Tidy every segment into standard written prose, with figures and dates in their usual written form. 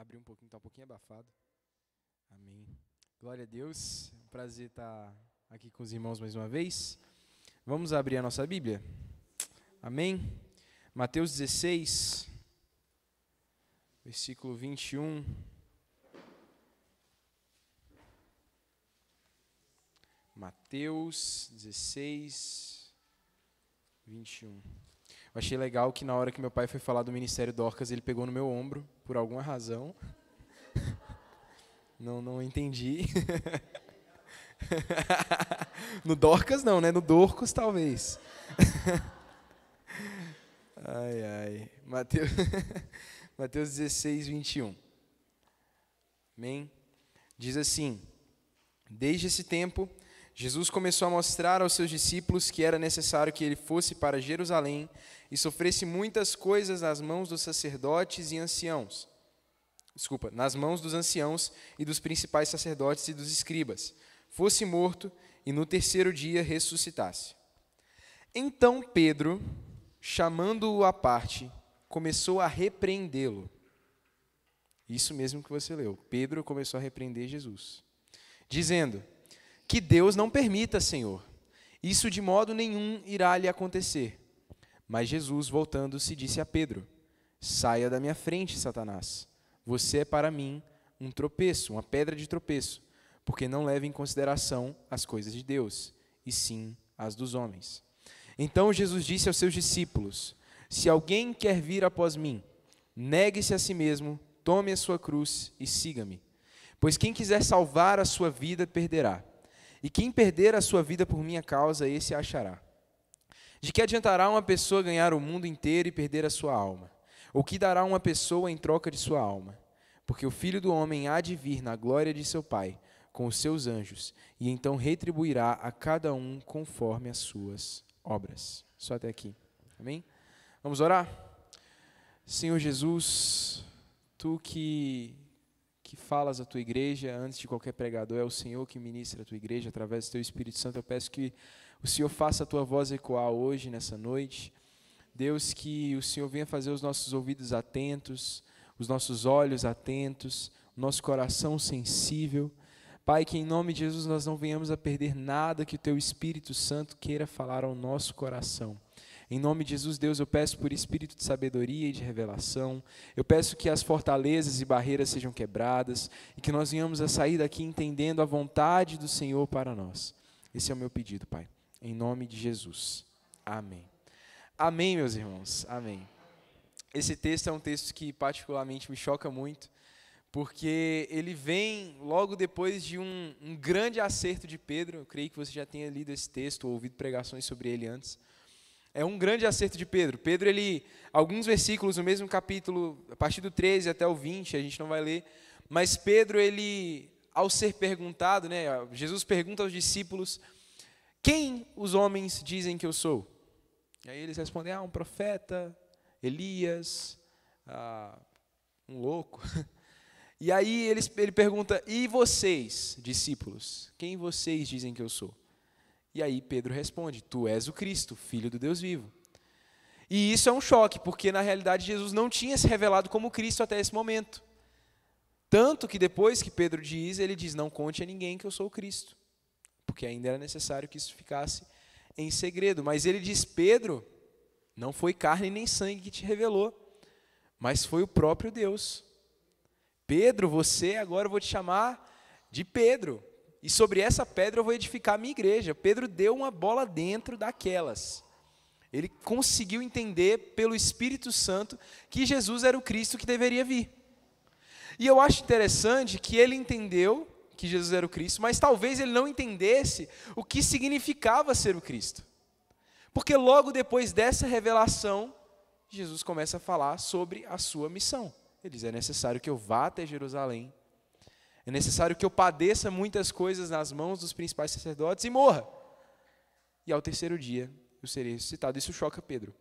abrir um pouquinho, tá um pouquinho abafado. Amém. Glória a Deus. É um prazer estar aqui com os irmãos mais uma vez. Vamos abrir a nossa Bíblia? Amém. Mateus 16, versículo 21. Mateus 16, 21. Eu achei legal que na hora que meu pai foi falar do Ministério Dorcas, ele pegou no meu ombro, por alguma razão. Não entendi. No Dorcas não, né? No Dorcos talvez. Ai. Mateus 16, 21. Amém? Diz assim: desde esse tempo, Jesus começou a mostrar aos seus discípulos que era necessário que ele fosse para Jerusalém e sofresse muitas coisas nas mãos dos sacerdotes e anciãos. Nas mãos dos anciãos e dos principais sacerdotes e dos escribas, fosse morto e no terceiro dia ressuscitasse. Então Pedro, chamando-o à parte, começou a repreendê-lo. Isso mesmo que você leu. Pedro começou a repreender Jesus, dizendo: que Deus não permita, Senhor, isso de modo nenhum irá lhe acontecer. Mas Jesus, voltando-se, disse a Pedro: saia da minha frente, Satanás. Você é para mim um tropeço, uma pedra de tropeço, porque não leva em consideração as coisas de Deus, e sim as dos homens. Então Jesus disse aos seus discípulos: se alguém quer vir após mim, negue-se a si mesmo, tome a sua cruz e siga-me. Pois quem quiser salvar a sua vida, perderá. E quem perder a sua vida por minha causa, esse a achará. De que adiantará uma pessoa ganhar o mundo inteiro e perder a sua alma? Ou que dará uma pessoa em troca de sua alma? Porque o Filho do Homem há de vir na glória de seu Pai, com os seus anjos, e então retribuirá a cada um conforme as suas obras. Só até aqui. Amém? Vamos orar? Senhor Jesus, Tu que falas à Tua igreja, antes de qualquer pregador, é o Senhor que ministra a Tua igreja através do Teu Espírito Santo. Eu peço que o Senhor faça a Tua voz ecoar hoje, nessa noite. Deus, que o Senhor venha fazer os nossos ouvidos atentos, os nossos olhos atentos, o nosso coração sensível. Pai, que em nome de Jesus nós não venhamos a perder nada que o Teu Espírito Santo queira falar ao nosso coração. Em nome de Jesus, Deus, eu peço por espírito de sabedoria e de revelação. Eu peço que as fortalezas e barreiras sejam quebradas e que nós venhamos a sair daqui entendendo a vontade do Senhor para nós. Esse é o meu pedido, Pai. Em nome de Jesus. Amém. Amém, meus irmãos. Amém. Esse texto é um texto que particularmente me choca muito, porque ele vem logo depois de um grande acerto de Pedro. Eu creio que você já tenha lido esse texto ou ouvido pregações sobre ele antes. É um grande acerto de Pedro. Pedro, alguns versículos no mesmo capítulo, a partir do 13 até o 20, a gente não vai ler, mas Pedro, ao ser perguntado, né, Jesus pergunta aos discípulos: quem os homens dizem que eu sou? E aí eles respondem: um profeta, Elias, um louco. E aí ele pergunta: e vocês, discípulos, quem vocês dizem que eu sou? E aí Pedro responde: tu és o Cristo, Filho do Deus vivo. E isso é um choque, porque na realidade Jesus não tinha se revelado como Cristo até esse momento. Tanto que depois que Pedro diz, ele diz: não conte a ninguém que eu sou o Cristo, porque ainda era necessário que isso ficasse em segredo. Mas ele diz: Pedro, não foi carne nem sangue que te revelou, mas foi o próprio Deus. Pedro, você agora eu vou te chamar de Pedro. E sobre essa pedra eu vou edificar a minha igreja. Pedro deu uma bola dentro daquelas. Ele conseguiu entender pelo Espírito Santo que Jesus era o Cristo que deveria vir. E eu acho interessante que ele entendeu que Jesus era o Cristo, mas talvez ele não entendesse o que significava ser o Cristo. Porque logo depois dessa revelação, Jesus começa a falar sobre a sua missão. Ele diz: é necessário que eu vá até Jerusalém, é necessário que eu padeça muitas coisas nas mãos dos principais sacerdotes e morra. E ao terceiro dia eu serei ressuscitado. Isso choca Pedro.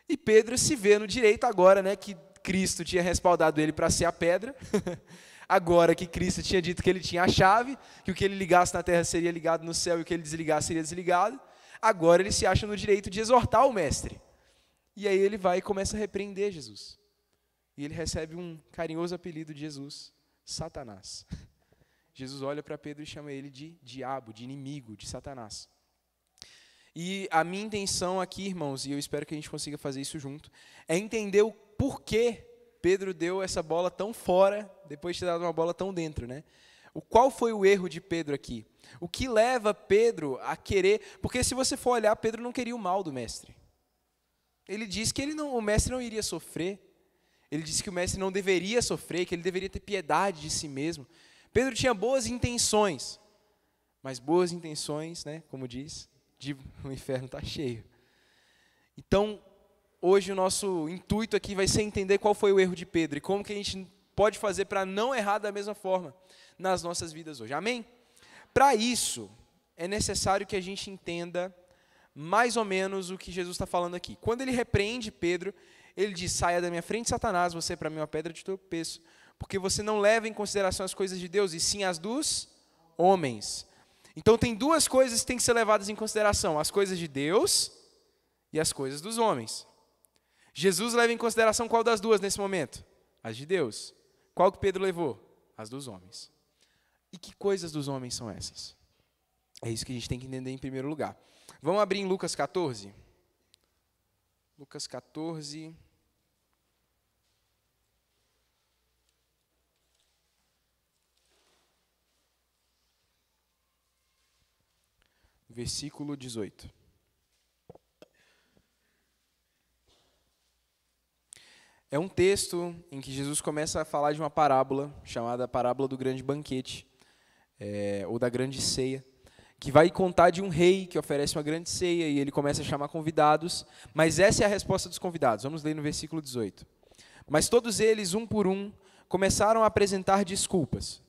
E Pedro se vê no direito agora, né, que Cristo tinha respaldado ele para ser a pedra. Agora que Cristo tinha dito que ele tinha a chave, que o que ele ligasse na terra seria ligado no céu e o que ele desligasse seria desligado. Agora ele se acha no direito de exortar o mestre. E aí ele vai e começa a repreender Jesus. e ele recebe um carinhoso apelido de Jesus, Satanás. Jesus olha para Pedro e chama ele de diabo, de inimigo, de Satanás. E a minha intenção aqui, irmãos, e eu espero que a gente consiga fazer isso junto, é entender o porquê Pedro deu essa bola tão fora, depois de ter dado uma bola tão dentro, né? Qual foi o erro de Pedro aqui? O que leva Pedro a querer... Porque se você for olhar, Pedro não queria o mal do mestre. Ele disse que o mestre não iria sofrer. Ele disse que o mestre não deveria sofrer, que ele deveria ter piedade de si mesmo. Pedro tinha boas intenções, mas boas intenções, né, como diz, o inferno está cheio. Então, hoje o nosso intuito aqui vai ser entender qual foi o erro de Pedro e como que a gente pode fazer para não errar da mesma forma nas nossas vidas hoje. Amém? Para isso, é necessário que a gente entenda mais ou menos o que Jesus está falando aqui. Quando ele repreende Pedro, ele diz: saia da minha frente, Satanás, você é para mim uma pedra de tropeço, porque você não leva em consideração as coisas de Deus, e sim as dos homens. Então tem duas coisas que têm que ser levadas em consideração: as coisas de Deus e as coisas dos homens. Jesus leva em consideração qual das duas nesse momento? As de Deus. Qual que Pedro levou? As dos homens. E que coisas dos homens são essas? É isso que a gente tem que entender em primeiro lugar. Vamos abrir em Lucas 14? Lucas 14... versículo 18. É um texto em que Jesus começa a falar de uma parábola, chamada Parábola do Grande Banquete, ou da Grande Ceia, que vai contar de um rei que oferece uma grande ceia, e ele começa a chamar convidados, mas essa é a resposta dos convidados. Vamos ler no versículo 18. Mas todos eles, um por um, começaram a apresentar desculpas.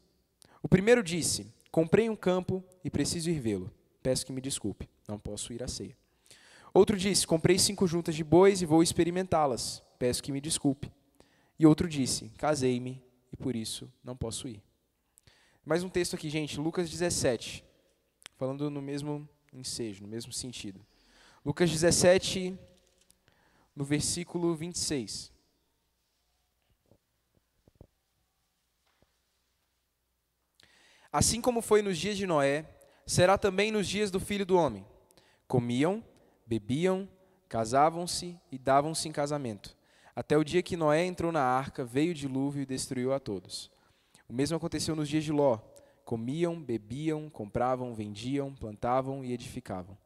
O primeiro disse: comprei um campo e preciso ir vê-lo. Peço que me desculpe, não posso ir à ceia. Outro disse: comprei 5 juntas de bois e vou experimentá-las. Peço que me desculpe. E outro disse: casei-me e por isso não posso ir. Mais um texto aqui, gente, Lucas 17, falando no mesmo ensejo, no mesmo sentido. Lucas 17, no versículo 26. Assim como foi nos dias de Noé, será também nos dias do Filho do Homem. Comiam, bebiam, casavam-se e davam-se em casamento. Até o dia que Noé entrou na arca, veio o dilúvio e destruiu a todos. O mesmo aconteceu nos dias de Ló. Comiam, bebiam, compravam, vendiam, plantavam e edificavam.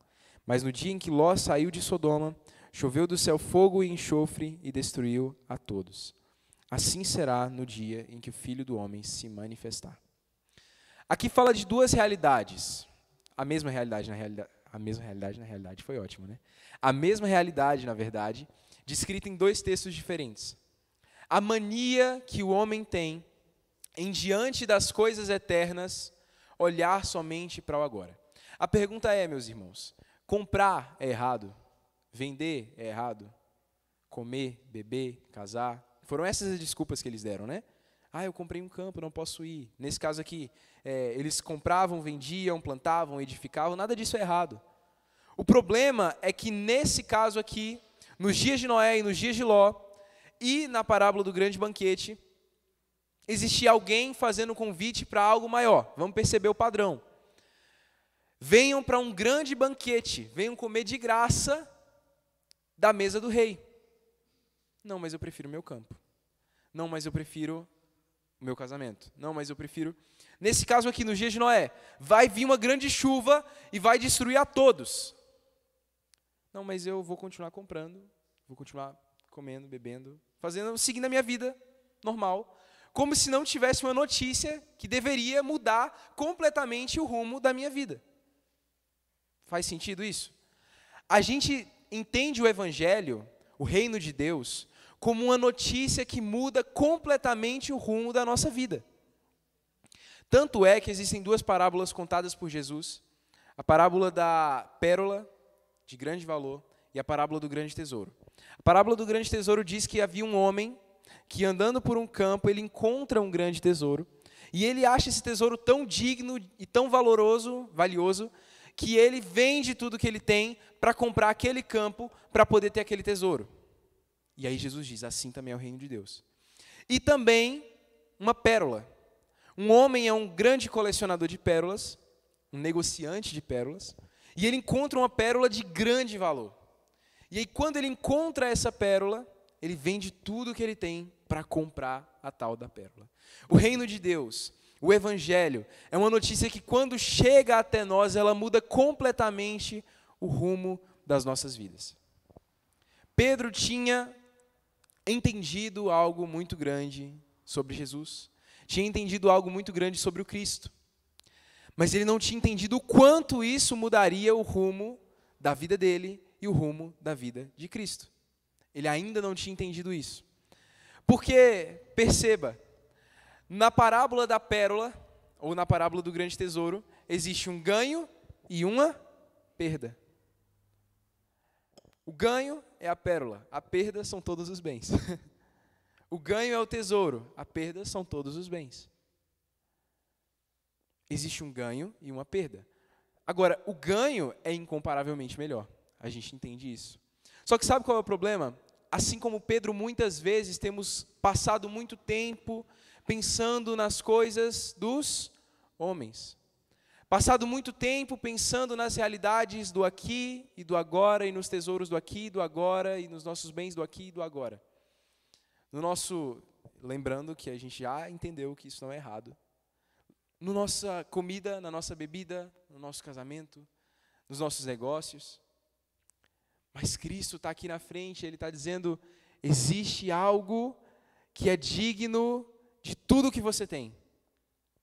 Mas no dia em que Ló saiu de Sodoma, choveu do céu fogo e enxofre e destruiu a todos. Assim será no dia em que o Filho do Homem se manifestar. Aqui fala de duas realidades. A mesma realidade, na realidade, foi ótimo, né? A mesma realidade, na verdade, descrita em 2 textos diferentes. A mania que o homem tem em diante das coisas eternas, olhar somente para o agora. A pergunta é, meus irmãos, comprar é errado? Vender é errado? Comer, beber, casar? Foram essas as desculpas que eles deram, né? Eu comprei um campo, não posso ir. Nesse caso aqui, eles compravam, vendiam, plantavam, edificavam, nada disso é errado. O problema é que nesse caso aqui, nos dias de Noé e nos dias de Ló, e na parábola do grande banquete, existia alguém fazendo um convite para algo maior. Vamos perceber o padrão. Venham para um grande banquete, venham comer de graça da mesa do rei. Não, mas eu prefiro o meu campo. Não, mas eu prefiro o meu casamento. Não, mas eu prefiro... Nesse caso aqui, nos dias de Noé, vai vir uma grande chuva e vai destruir a todos. Não, mas eu vou continuar comprando, vou continuar comendo, bebendo, seguindo a minha vida normal, como se não tivesse uma notícia que deveria mudar completamente o rumo da minha vida. Faz sentido isso? A gente entende o Evangelho, o reino de Deus, como uma notícia que muda completamente o rumo da nossa vida. Tanto é que existem 2 parábolas contadas por Jesus, a parábola da pérola, de grande valor, e a parábola do grande tesouro. A parábola do grande tesouro diz que havia um homem que, andando por um campo, ele encontra um grande tesouro, e ele acha esse tesouro tão digno e tão valioso, que ele vende tudo que ele tem para comprar aquele campo, para poder ter aquele tesouro. E aí Jesus diz: assim também é o reino de Deus. e também uma pérola. Um homem é um grande colecionador de pérolas, um negociante de pérolas, e ele encontra uma pérola de grande valor. E aí, quando ele encontra essa pérola, ele vende tudo que ele tem para comprar a tal da pérola. O reino de Deus, o evangelho, é uma notícia que quando chega até nós, ela muda completamente o rumo das nossas vidas. Pedro tinha entendido algo muito grande sobre Jesus, tinha entendido algo muito grande sobre o Cristo, mas ele não tinha entendido o quanto isso mudaria o rumo da vida dele e o rumo da vida de Cristo. Ele ainda não tinha entendido isso. Porque, perceba, na parábola da pérola, ou na parábola do grande tesouro, existe um ganho e uma perda. O ganho é a pérola, a perda são todos os bens. O ganho é o tesouro, a perda são todos os bens. Existe um ganho e uma perda. Agora, o ganho é incomparavelmente melhor. A gente entende isso. Só que sabe qual é o problema? Assim como Pedro, muitas vezes temos passado muito tempo pensando nas coisas dos homens. Passado muito tempo pensando nas realidades do aqui e do agora, e nos tesouros do aqui e do agora, e nos nossos bens do aqui e do agora. Lembrando que a gente já entendeu que isso não é errado. Na nossa comida, na nossa bebida, no nosso casamento, nos nossos negócios. Mas Cristo está aqui na frente, Ele está dizendo, existe algo que é digno de tudo que você tem.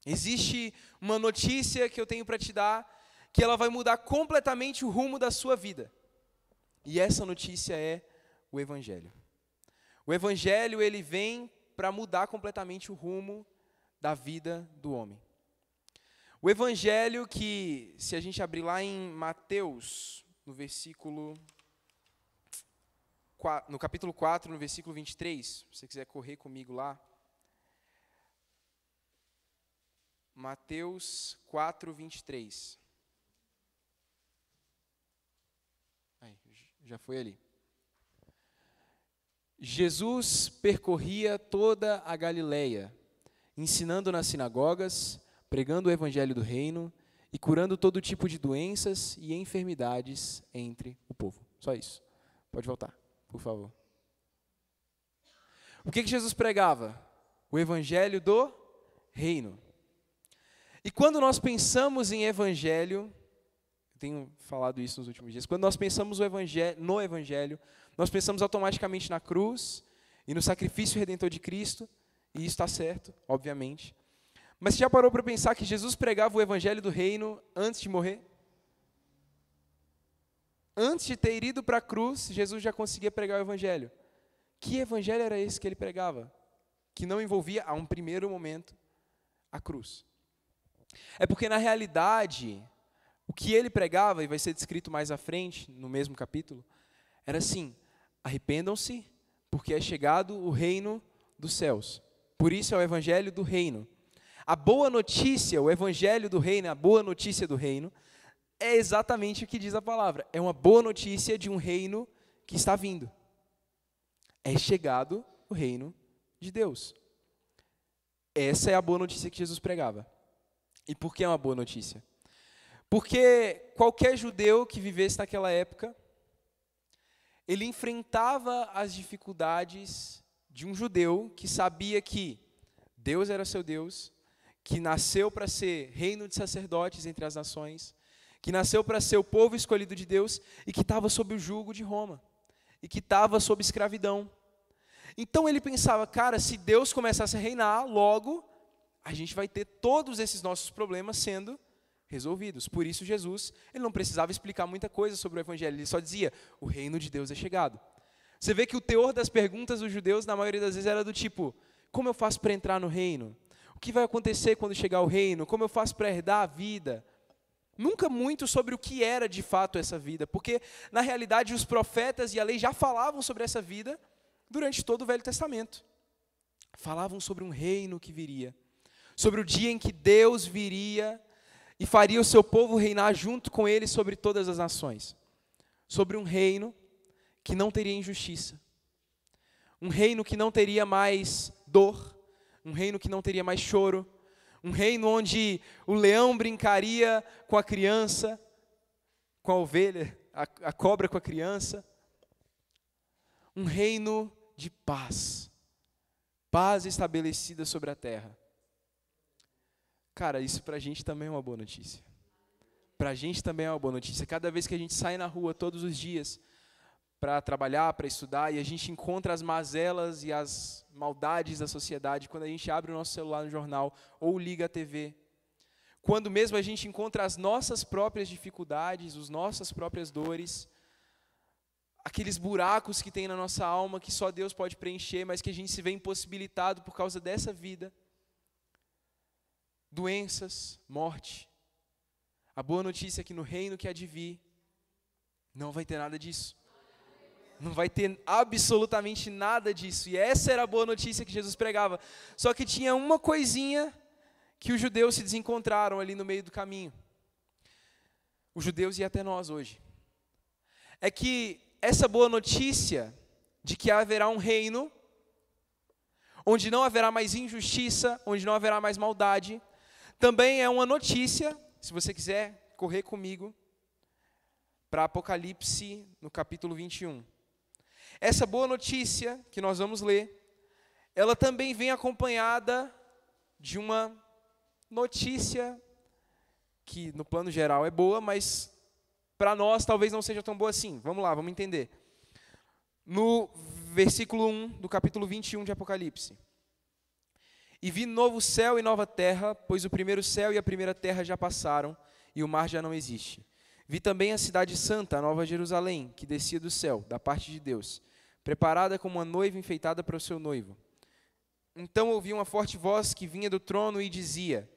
Existe uma notícia que eu tenho para te dar, que ela vai mudar completamente o rumo da sua vida. E essa notícia é o Evangelho. O Evangelho, ele vem para mudar completamente o rumo da vida do homem. O Evangelho que, se a gente abrir lá em Mateus, no capítulo 4, no versículo 23, se você quiser correr comigo lá. Mateus 4, 23. Já foi ali. Jesus percorria toda a Galileia, ensinando nas sinagogas, pregando o evangelho do reino e curando todo tipo de doenças e enfermidades entre o povo. Só isso. Pode voltar, por favor. O que Jesus pregava? O evangelho do reino. E quando nós pensamos em evangelho, eu tenho falado isso nos últimos dias, quando nós pensamos no evangelho, nós pensamos automaticamente na cruz e no sacrifício redentor de Cristo, e isso está certo, obviamente. Mas você já parou para pensar que Jesus pregava o evangelho do reino antes de morrer? Antes de ter ido para a cruz, Jesus já conseguia pregar o evangelho. Que evangelho era esse que ele pregava? Que não envolvia, a um primeiro momento, a cruz. É porque, na realidade, o que ele pregava, e vai ser descrito mais à frente, no mesmo capítulo, era assim: arrependam-se, porque é chegado o reino dos céus. Por isso é o evangelho do reino. A boa notícia, o evangelho do reino, a boa notícia do reino, é exatamente o que diz a palavra. É uma boa notícia de um reino que está vindo. É chegado o reino de Deus. Essa é a boa notícia que Jesus pregava. E por que é uma boa notícia? Porque qualquer judeu que vivesse naquela época, ele enfrentava as dificuldades de um judeu que sabia que Deus era seu Deus, que nasceu para ser reino de sacerdotes entre as nações, que nasceu para ser o povo escolhido de Deus e que estava sob o jugo de Roma, e que estava sob escravidão. Então ele pensava, cara, se Deus começasse a reinar, logo a gente vai ter todos esses nossos problemas sendo resolvidos. Por isso Jesus, ele não precisava explicar muita coisa sobre o evangelho, ele só dizia, o reino de Deus é chegado. Você vê que o teor das perguntas dos judeus, na maioria das vezes, era do tipo, como eu faço para entrar no reino? O que vai acontecer quando chegar o reino? Como eu faço para herdar a vida? Nunca muito sobre o que era de fato essa vida, porque na realidade os profetas e a lei já falavam sobre essa vida durante todo o Velho Testamento. Falavam sobre um reino que viria, sobre o dia em que Deus viria e faria o seu povo reinar junto com ele sobre todas as nações. Sobre um reino que não teria injustiça. Um reino que não teria mais dor, um reino que não teria mais choro, um reino onde o leão brincaria com a criança, com a ovelha, a cobra com a criança. Um reino de paz. Paz estabelecida sobre a terra. Cara, isso pra gente também é uma boa notícia. Pra gente também é uma boa notícia. Cada vez que a gente sai na rua todos os dias para trabalhar, para estudar, e a gente encontra as mazelas e as maldades da sociedade, quando a gente abre o nosso celular no jornal ou liga a TV, quando mesmo a gente encontra as nossas próprias dificuldades, as nossas próprias dores, aqueles buracos que tem na nossa alma que só Deus pode preencher, mas que a gente se vê impossibilitado por causa dessa vida, doenças, morte. A boa notícia é que no reino que há de vir, não vai ter nada disso. Não vai ter absolutamente nada disso. E essa era a boa notícia que Jesus pregava. Só que tinha uma coisinha que os judeus se desencontraram ali no meio do caminho. Os judeus e até nós hoje. É que essa boa notícia de que haverá um reino onde não haverá mais injustiça, onde não haverá mais maldade, também é uma notícia, se você quiser correr comigo, para Apocalipse, no capítulo 21. Essa boa notícia que nós vamos ler, ela também vem acompanhada de uma notícia que no plano geral é boa, mas para nós talvez não seja tão boa assim. Vamos lá, vamos entender. No versículo 1 do capítulo 21 de Apocalipse. E vi novo céu e nova terra, pois o primeiro céu e a primeira terra já passaram, e o mar já não existe. Vi também a cidade santa, a nova Jerusalém, que descia do céu, da parte de Deus, preparada como uma noiva enfeitada para o seu noivo. Então ouvi uma forte voz que vinha do trono e dizia: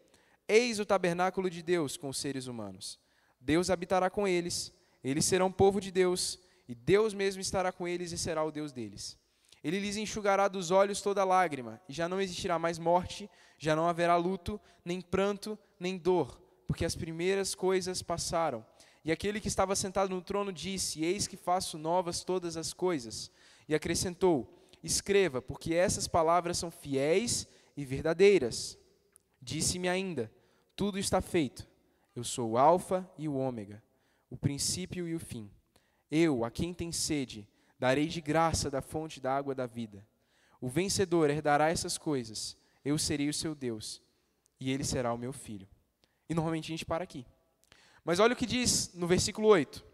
Eis o tabernáculo de Deus com os seres humanos. Deus habitará com eles, eles serão povo de Deus, e Deus mesmo estará com eles e será o Deus deles. Ele lhes enxugará dos olhos toda lágrima, e já não existirá mais morte, já não haverá luto, nem pranto, nem dor, porque as primeiras coisas passaram. E aquele que estava sentado no trono disse: Eis que faço novas todas as coisas. E acrescentou: Escreva, porque essas palavras são fiéis e verdadeiras. Disse-me ainda: Tudo está feito. Eu sou o Alfa e o Ômega, o princípio e o fim. Eu, a quem tem sede, darei de graça da fonte da água da vida. O vencedor herdará essas coisas. Eu serei o seu Deus, e ele será o meu filho. E normalmente a gente para aqui. Mas olha o que diz no versículo 8.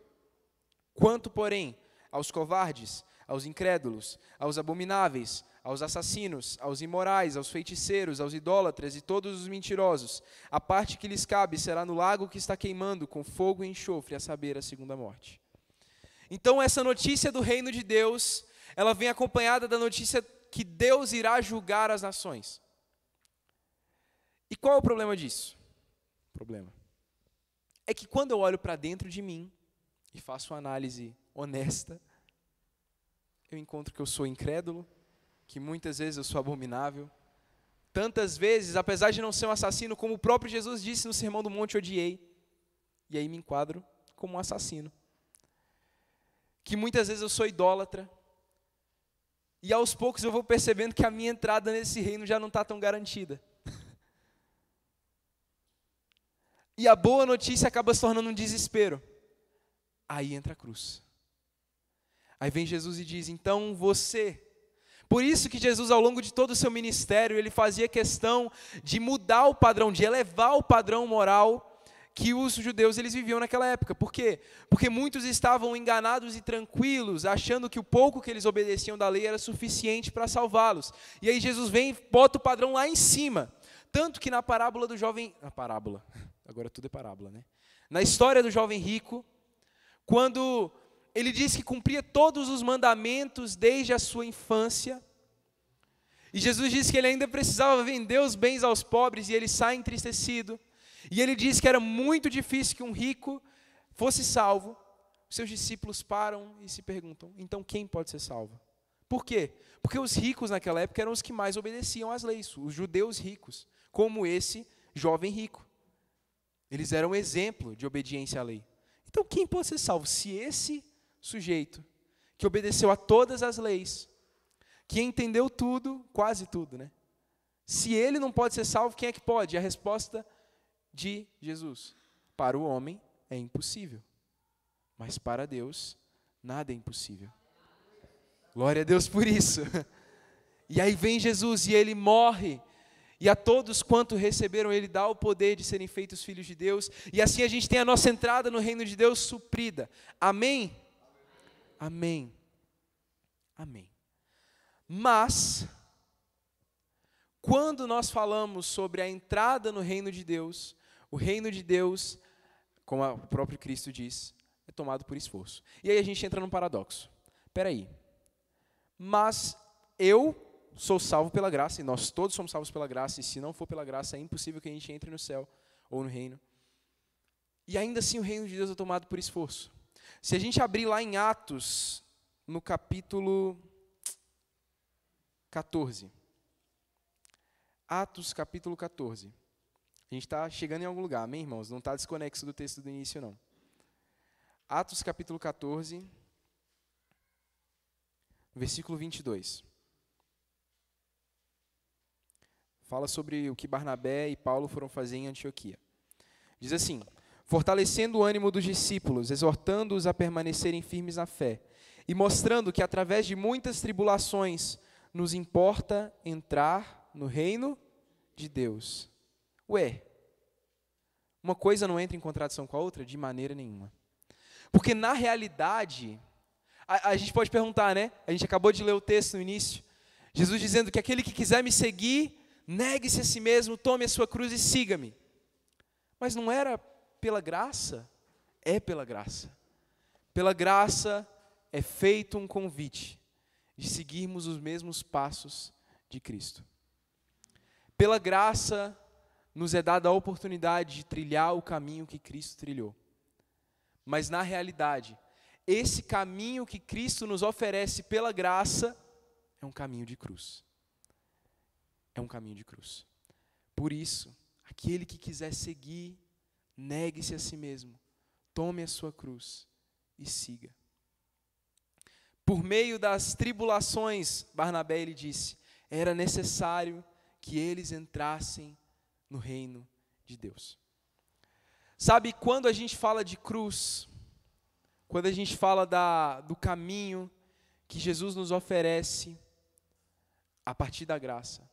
Quanto, porém, aos covardes, aos incrédulos, aos abomináveis, aos assassinos, aos imorais, aos feiticeiros, aos idólatras e todos os mentirosos, a parte que lhes cabe será no lago que está queimando com fogo e enxofre, a saber, a segunda morte. Então essa notícia do reino de Deus, ela vem acompanhada da notícia que Deus irá julgar as nações. E qual é o problema disso? O problema é que quando eu olho para dentro de mim e faço uma análise honesta, eu encontro que eu sou incrédulo, que muitas vezes eu sou abominável. Tantas vezes, apesar de não ser um assassino, como o próprio Jesus disse no Sermão do Monte, odiei. E aí me enquadro como um assassino. Que muitas vezes eu sou idólatra. E aos poucos eu vou percebendo que a minha entrada nesse reino já não está tão garantida. E a boa notícia acaba se tornando um desespero. Aí entra a cruz. Aí vem Jesus e diz: então você... Por isso que Jesus, ao longo de todo o seu ministério, ele fazia questão de mudar o padrão, de elevar o padrão moral que os judeus eles viviam naquela época. Por quê? Porque muitos estavam enganados e tranquilos, achando que o pouco que eles obedeciam da lei era suficiente para salvá-los. E aí Jesus vem e bota o padrão lá em cima. Tanto que na parábola do jovem... Agora tudo é parábola, né? Na história do jovem rico, quando ele diz que cumpria todos os mandamentos desde a sua infância, e Jesus disse que ele ainda precisava vender os bens aos pobres, e ele sai entristecido, e ele diz que era muito difícil que um rico fosse salvo. Os seus discípulos param e se perguntam: então quem pode ser salvo? Por quê? Porque os ricos naquela época eram os que mais obedeciam às leis, os judeus ricos, como esse jovem rico. Eles eram um exemplo de obediência à lei. Então quem pode ser salvo? Se esse sujeito, que obedeceu a todas as leis, que entendeu tudo, quase tudo, né? Se ele não pode ser salvo, quem é que pode? A resposta de Jesus: para o homem é impossível, mas para Deus nada é impossível. Glória a Deus por isso. E aí vem Jesus e ele morre, e a todos quanto receberam ele dá o poder de serem feitos filhos de Deus, e assim a gente tem a nossa entrada no reino de Deus suprida. Amém? Amém. Amém. Mas, quando nós falamos sobre a entrada no reino de Deus, o reino de Deus, como o próprio Cristo diz, é tomado por esforço. E aí a gente entra num paradoxo. Espera aí. Mas eu sou salvo pela graça, e nós todos somos salvos pela graça, e se não for pela graça, é impossível que a gente entre no céu ou no reino. E ainda assim o reino de Deus é tomado por esforço. Se a gente abrir lá em Atos, no capítulo 14. Atos, capítulo 14. A gente está chegando em algum lugar, amém, irmãos? Não está desconexo do texto do início, não. Atos, capítulo 14, versículo 22. Fala sobre o que Barnabé e Paulo foram fazer em Antioquia. Diz assim: fortalecendo o ânimo dos discípulos, exortando-os a permanecerem firmes na fé, e mostrando que através de muitas tribulações nos importa entrar no reino de Deus. Ué, uma coisa não entra em contradição com a outra? De maneira nenhuma. Porque na realidade, a gente pode perguntar, né? A gente acabou de ler o texto no início. Jesus dizendo que aquele que quiser me seguir, negue-se a si mesmo, tome a sua cruz e siga-me. Mas não era pela graça? É pela graça. Pela graça é feito um convite de seguirmos os mesmos passos de Cristo. Pela graça nos é dada a oportunidade de trilhar o caminho que Cristo trilhou. Mas na realidade, esse caminho que Cristo nos oferece pela graça é um caminho de cruz. É um caminho de cruz. Por isso, aquele que quiser seguir, negue-se a si mesmo, tome a sua cruz e siga. Por meio das tribulações, Barnabé ele disse, era necessário que eles entrassem no reino de Deus. Sabe, quando a gente fala de cruz, quando a gente fala do caminho que Jesus nos oferece a partir da graça,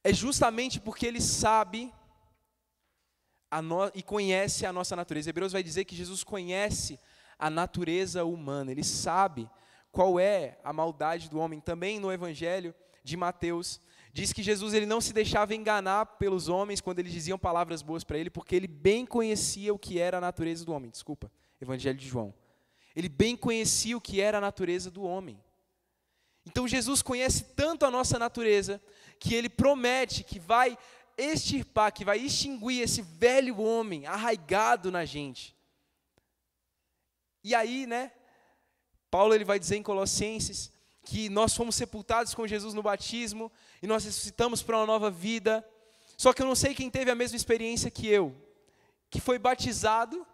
é justamente porque Ele sabe e conhece a nossa natureza. Hebreus vai dizer que Jesus conhece a natureza humana, Ele sabe qual é a maldade do homem. Também no Evangelho de Mateus, diz que Jesus ele não se deixava enganar pelos homens quando eles diziam palavras boas para Ele, porque Ele bem conhecia o que era a natureza do homem. Desculpa, Evangelho de João. Ele bem conhecia o que era a natureza do homem. Então Jesus conhece tanto a nossa natureza, que Ele promete que vai extirpar, que vai extinguir esse velho homem arraigado na gente. E aí, né, Paulo ele vai dizer em Colossenses que nós fomos sepultados com Jesus no batismo e nós ressuscitamos para uma nova vida. Só que eu não sei quem teve a mesma experiência que eu, que foi batizado,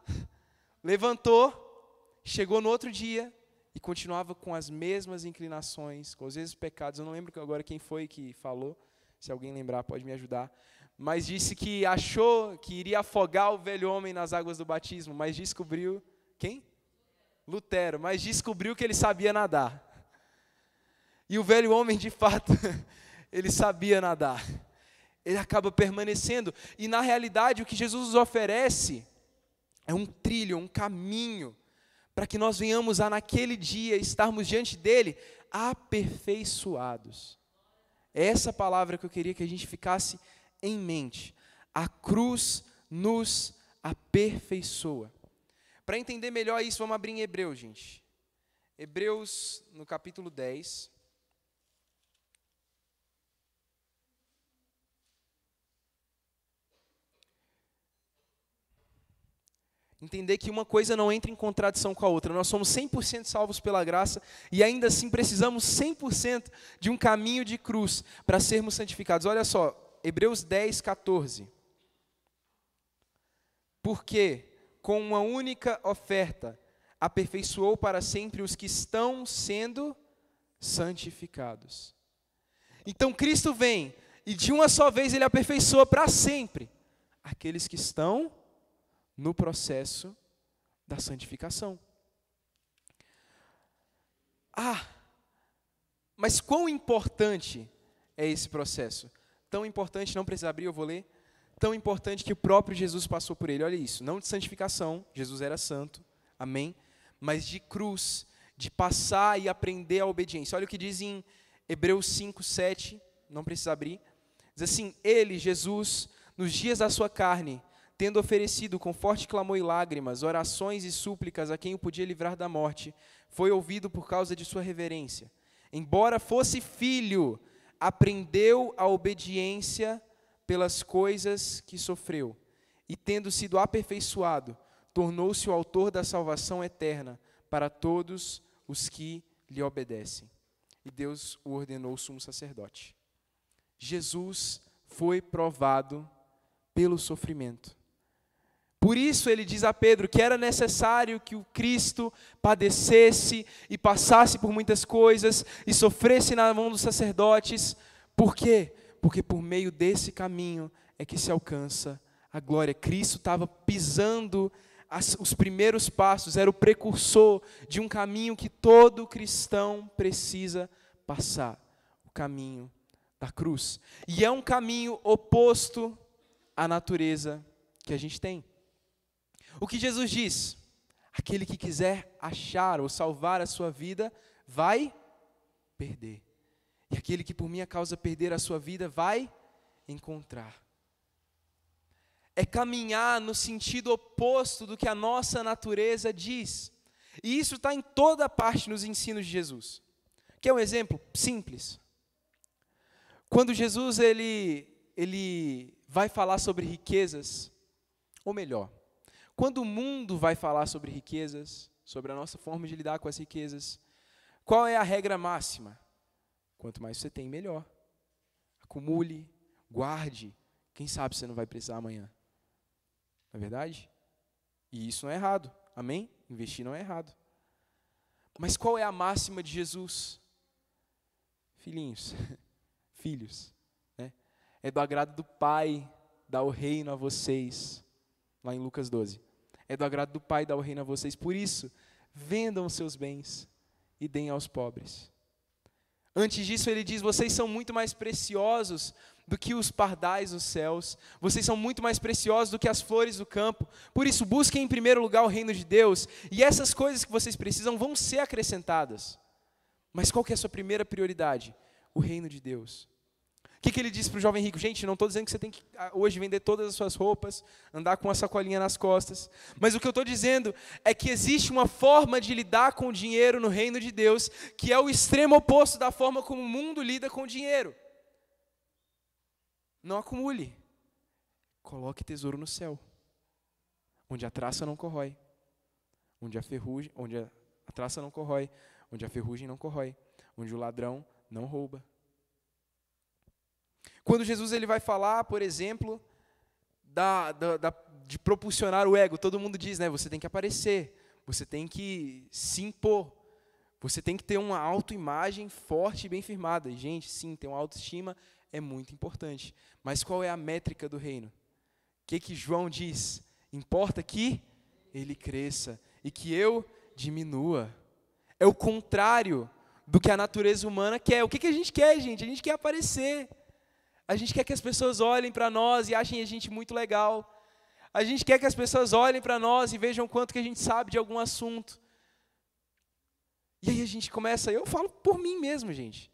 levantou, chegou no outro dia e continuava com as mesmas inclinações, com os mesmos pecados. Eu não lembro agora quem foi que falou, se alguém lembrar pode me ajudar. Mas disse que achou que iria afogar o velho homem nas águas do batismo, mas descobriu... Quem? Lutero, mas descobriu que ele sabia nadar. E o velho homem, de fato, ele sabia nadar. Ele acaba permanecendo. E, na realidade, o que Jesus nos oferece é um trilho, um caminho, para que nós venhamos a, naquele dia, estarmos diante dele aperfeiçoados. É essa palavra que eu queria que a gente ficasse em mente. A cruz nos aperfeiçoa. Para entender melhor isso, vamos abrir em Hebreus, gente. Hebreus, no capítulo 10. Entender que uma coisa não entra em contradição com a outra. Nós somos 100% salvos pela graça e ainda assim precisamos 100% de um caminho de cruz para sermos santificados. Olha só, Hebreus 10, 14. Porque com uma única oferta aperfeiçoou para sempre os que estão sendo santificados. Então Cristo vem e de uma só vez Ele aperfeiçoa para sempre aqueles que estão no processo da santificação. Mas quão importante é esse processo? Tão importante, não precisa abrir, eu vou ler. Tão importante que o próprio Jesus passou por ele. Olha isso, não de santificação, Jesus era santo, amém? Mas de cruz, de passar e aprender a obediência. Olha o que diz em Hebreus 5, 7, não precisa abrir. Diz assim, ele, Jesus, nos dias da sua carne, tendo oferecido com forte clamor e lágrimas, orações e súplicas a quem o podia livrar da morte, foi ouvido por causa de sua reverência. Embora fosse filho, aprendeu a obediência pelas coisas que sofreu, e tendo sido aperfeiçoado, tornou-se o autor da salvação eterna para todos os que lhe obedecem. E Deus o ordenou sumo sacerdote. Jesus foi provado pelo sofrimento. Por isso ele diz a Pedro que era necessário que o Cristo padecesse e passasse por muitas coisas e sofresse na mão dos sacerdotes. Por quê? Porque por meio desse caminho é que se alcança a glória. Cristo estava pisando os primeiros passos, era o precursor de um caminho que todo cristão precisa passar, o caminho da cruz. E é um caminho oposto à natureza que a gente tem. O que Jesus diz? Aquele que quiser achar ou salvar a sua vida, vai perder. E aquele que por minha causa perder a sua vida, vai encontrar. É caminhar no sentido oposto do que a nossa natureza diz. E isso está em toda parte nos ensinos de Jesus. Quer um exemplo simples? Quando Jesus ele vai falar sobre riquezas, ou melhor, quando o mundo vai falar sobre riquezas, sobre a nossa forma de lidar com as riquezas, qual é a regra máxima? Quanto mais você tem, melhor. Acumule, guarde. Quem sabe você não vai precisar amanhã. Não é verdade? E isso não é errado. Amém? Investir não é errado. Mas qual é a máxima de Jesus? Filhinhos, filhos, né? É do agrado do Pai dar o reino a vocês. Lá em Lucas 12. É do agrado do Pai dar o reino a vocês. Por isso, vendam os seus bens e deem aos pobres. Antes disso, ele diz, vocês são muito mais preciosos do que os pardais dos céus. Vocês são muito mais preciosos do que as flores do campo. Por isso, busquem em primeiro lugar o reino de Deus. E essas coisas que vocês precisam vão ser acrescentadas. Mas qual que é a sua primeira prioridade? O reino de Deus. O que ele disse para o jovem rico? Gente, não estou dizendo que você tem que hoje vender todas as suas roupas, andar com uma sacolinha nas costas. Mas o que eu estou dizendo é que existe uma forma de lidar com o dinheiro no reino de Deus, que é o extremo oposto da forma como o mundo lida com o dinheiro. Não acumule. Coloque tesouro no céu, onde a traça não corrói, onde a traça não corrói, onde a ferrugem não corrói, onde o ladrão não rouba. Quando Jesus ele vai falar, por exemplo, de propulsionar o ego, todo mundo diz, né? Você tem que aparecer, você tem que se impor, você tem que ter uma autoimagem forte e bem firmada. E, gente, sim, ter uma autoestima é muito importante. Mas qual é a métrica do reino? O que João diz? Importa que ele cresça e que eu diminua. É o contrário do que a natureza humana quer. O que a gente quer, gente? A gente quer aparecer. A gente quer que as pessoas olhem para nós e achem a gente muito legal. A gente quer que as pessoas olhem para nós e vejam quanto que a gente sabe de algum assunto. E aí a gente começa, eu falo por mim mesmo, gente.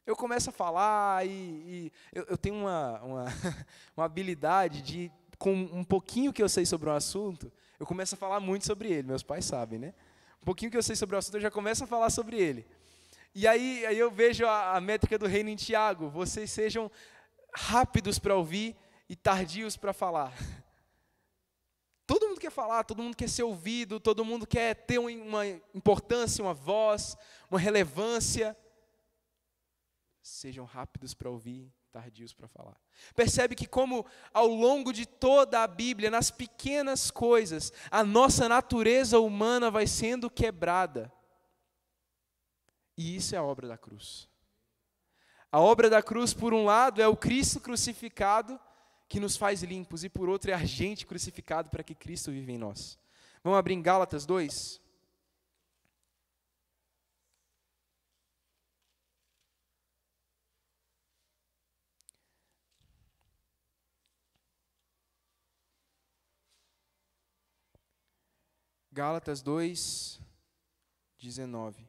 Eu começo a falar e eu tenho uma habilidade de, com um pouquinho que eu sei sobre um assunto, eu começo a falar muito sobre ele. Meus pais sabem, né? Um pouquinho que eu sei sobre o assunto, eu já começo a falar sobre ele. E aí eu vejo a métrica do reino em Tiago. Vocês sejam rápidos para ouvir e tardios para falar. Todo mundo quer falar, todo mundo quer ser ouvido, todo mundo quer ter uma importância, uma voz, uma relevância. Sejam rápidos para ouvir, tardios para falar. Percebe que como ao longo de toda a Bíblia, nas pequenas coisas, a nossa natureza humana vai sendo quebrada. E isso é a obra da cruz. A obra da cruz, por um lado, é o Cristo crucificado que nos faz limpos, e por outro é a gente crucificado para que Cristo viva em nós. Vamos abrir em Gálatas 2? Gálatas 2, 19.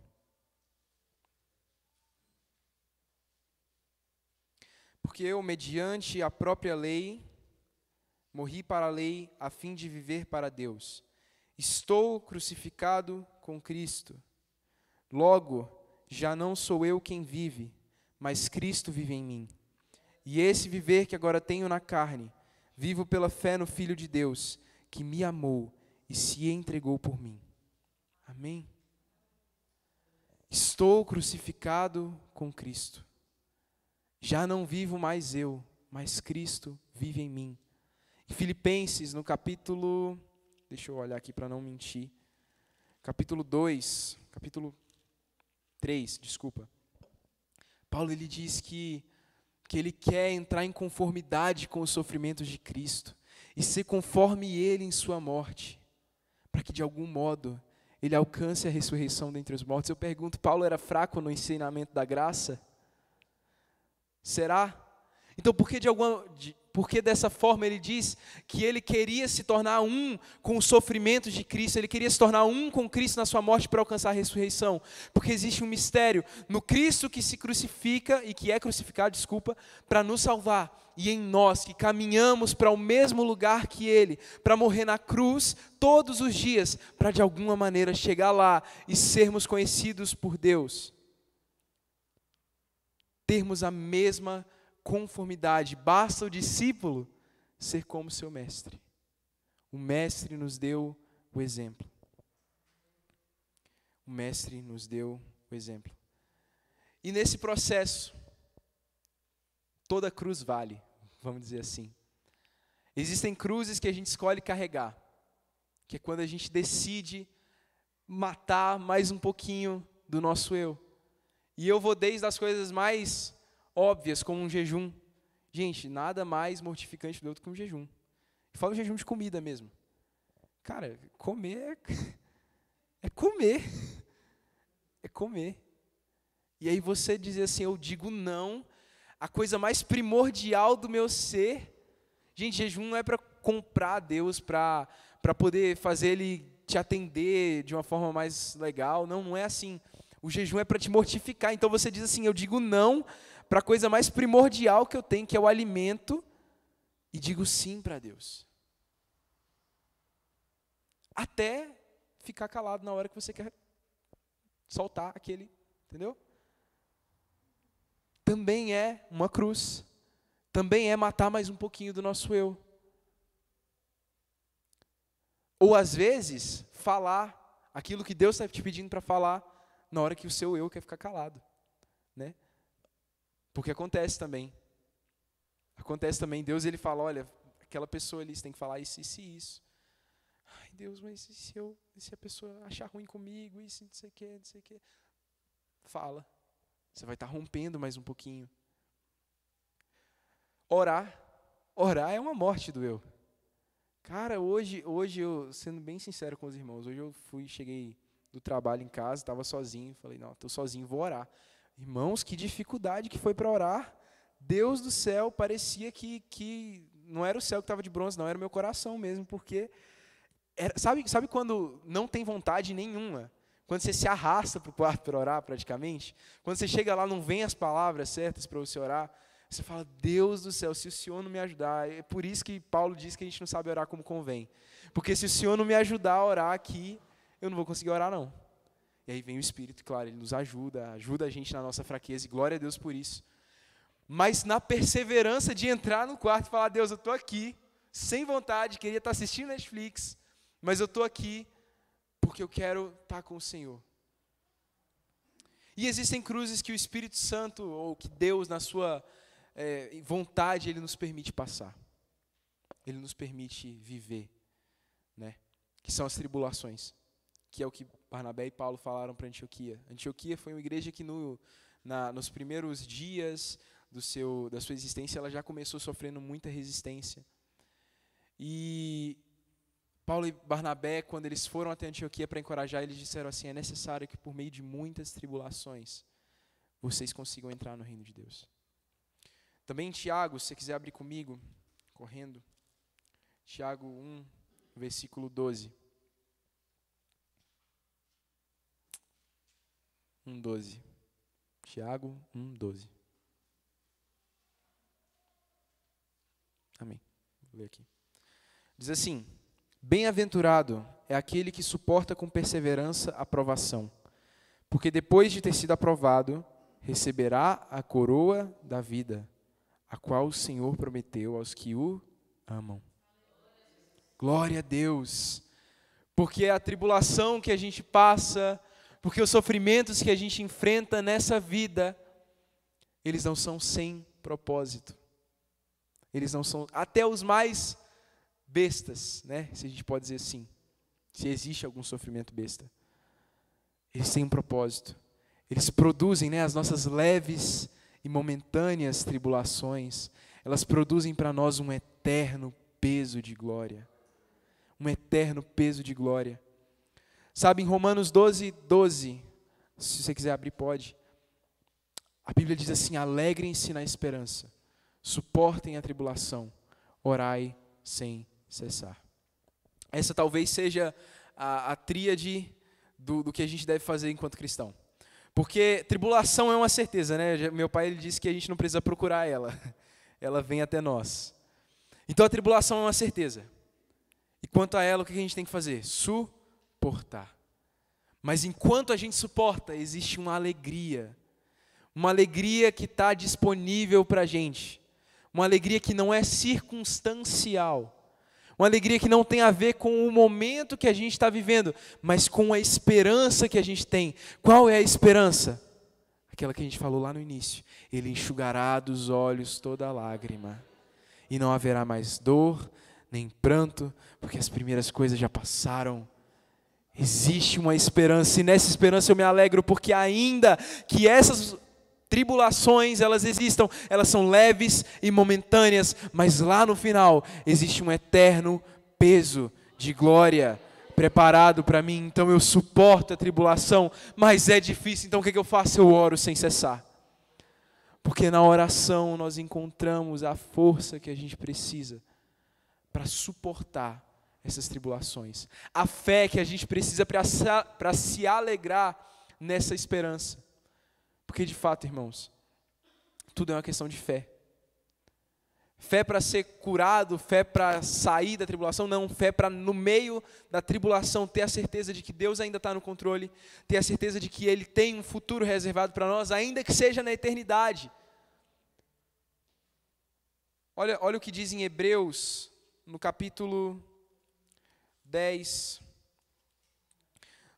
Porque eu, mediante a própria lei, morri para a lei a fim de viver para Deus. Estou crucificado com Cristo. Logo, já não sou eu quem vive, mas Cristo vive em mim. E esse viver que agora tenho na carne, vivo pela fé no Filho de Deus, que me amou e se entregou por mim. Amém? Estou crucificado com Cristo. Já não vivo mais eu, mas Cristo vive em mim. Em Filipenses, no capítulo, deixa eu olhar aqui para não mentir, capítulo 3, desculpa. Paulo ele diz que ele quer entrar em conformidade com os sofrimentos de Cristo e ser conforme ele em sua morte, para que de algum modo ele alcance a ressurreição dentre os mortos. Eu pergunto, Paulo era fraco no ensinamento da graça? Será? Então por que dessa forma ele diz que ele queria se tornar um com os sofrimentos de Cristo, ele queria se tornar um com Cristo na sua morte para alcançar a ressurreição? Porque existe um mistério no Cristo que se crucifica e que é crucificado, para nos salvar, e em nós que caminhamos para o mesmo lugar que ele, para morrer na cruz todos os dias, para de alguma maneira chegar lá e sermos conhecidos por Deus. Termos a mesma conformidade. Basta o discípulo ser como seu mestre. O mestre nos deu o exemplo. O mestre nos deu o exemplo. E nesse processo, toda cruz vale, vamos dizer assim. Existem cruzes que a gente escolhe carregar, que é quando a gente decide matar mais um pouquinho do nosso eu. E eu vou desde as coisas mais óbvias, como um jejum. Gente, nada mais mortificante do que um jejum. Eu falo jejum de comida mesmo. Cara, comer é comer. É comer. E aí você dizer assim, eu digo não, a coisa mais primordial do meu ser. Gente, jejum não é para comprar a Deus, para poder fazer Ele te atender de uma forma mais legal. Não, não é assim. O jejum é para te mortificar. Então você diz assim, eu digo não para a coisa mais primordial que eu tenho, que é o alimento, e digo sim para Deus. Até ficar calado na hora que você quer soltar aquele, entendeu? Também é uma cruz. Também é matar mais um pouquinho do nosso eu. Ou às vezes, falar aquilo que Deus está te pedindo para falar, na hora que o seu eu quer ficar calado, né? Porque acontece também. Acontece também, Deus ele fala, olha, aquela pessoa ali, você tem que falar isso, isso e isso. Ai, Deus, mas e se a pessoa achar ruim comigo, isso, não sei o quê, não sei o quê. Fala. Você vai estar rompendo mais um pouquinho. Orar é uma morte do eu. Cara, hoje eu, sendo bem sincero com os irmãos, hoje eu cheguei do trabalho em casa, estava sozinho, falei, não, estou sozinho, vou orar. Irmãos, que dificuldade que foi para orar. Deus do céu, parecia que não era o céu que estava de bronze, não, era o meu coração mesmo, porque, sabe quando não tem vontade nenhuma? Quando você se arrasta para o quarto para orar, praticamente? Quando você chega lá, não vem as palavras certas para você orar, você fala, Deus do céu, se o Senhor não me ajudar, é por isso que Paulo diz que a gente não sabe orar como convém. Porque se o Senhor não me ajudar a orar aqui, eu não vou conseguir orar, não. E aí vem o Espírito, claro, ele nos ajuda a gente na nossa fraqueza, e glória a Deus por isso. Mas na perseverança de entrar no quarto e falar, Deus, eu estou aqui, sem vontade, queria estar assistindo Netflix, mas eu estou aqui porque eu quero estar com o Senhor. E existem cruzes que o Espírito Santo, ou que Deus, na sua vontade, Ele nos permite passar. Ele nos permite viver, né? Que são as tribulações. que é o que Barnabé e Paulo falaram para Antioquia. Antioquia foi uma igreja que nos primeiros dias da sua existência, ela já começou sofrendo muita resistência. E Paulo e Barnabé, quando eles foram até Antioquia para encorajar, eles disseram assim: é necessário que por meio de muitas tribulações vocês consigam entrar no reino de Deus. Também em Tiago, se você quiser abrir comigo, correndo, Tiago 1, versículo 12. 1:12. Tiago 1:12. Amém. Vou ler aqui. Diz assim: bem-aventurado é aquele que suporta com perseverança a provação, porque depois de ter sido aprovado, receberá a coroa da vida, a qual o Senhor prometeu aos que o amam. Glória a Deus! Porque a tribulação que a gente passa, porque os sofrimentos que a gente enfrenta nessa vida, eles não são sem propósito. Eles não são, até os mais bestas, né? Se a gente pode dizer assim, se existe algum sofrimento besta. Eles têm um propósito. Eles produzem, né, as nossas leves e momentâneas tribulações. Elas produzem para nós um eterno peso de glória. Um eterno peso de glória. Sabe, em Romanos 12:12, se você quiser abrir, pode. A Bíblia diz assim: alegrem-se na esperança, suportem a tribulação, orai sem cessar. Essa talvez seja a tríade do que a gente deve fazer enquanto cristão. Porque tribulação é uma certeza, né? Meu pai ele disse que a gente não precisa procurar ela. Ela vem até nós. Então a tribulação é uma certeza. E quanto a ela, o que a gente tem que fazer? Suportar. Mas enquanto a gente suporta, existe uma alegria que está disponível para a gente, uma alegria que não é circunstancial, uma alegria que não tem a ver com o momento que a gente está vivendo, mas com a esperança que a gente tem. Qual é a esperança? Aquela que a gente falou lá no início: Ele enxugará dos olhos toda lágrima, e não haverá mais dor, nem pranto, porque as primeiras coisas já passaram. Existe uma esperança, e nessa esperança eu me alegro, porque ainda que essas tribulações elas existam, elas são leves e momentâneas, mas lá no final existe um eterno peso de glória preparado para mim. Então eu suporto a tribulação, mas é difícil, então o que eu faço? Eu oro sem cessar, porque na oração nós encontramos a força que a gente precisa para suportar essas tribulações, a fé que a gente precisa para se alegrar nessa esperança. Porque de fato, irmãos, tudo é uma questão de fé. Fé para ser curado, fé para sair da tribulação, não. Fé para no meio da tribulação ter a certeza de que Deus ainda está no controle, ter a certeza de que Ele tem um futuro reservado para nós, ainda que seja na eternidade. Olha o que diz em Hebreus, no capítulo 10,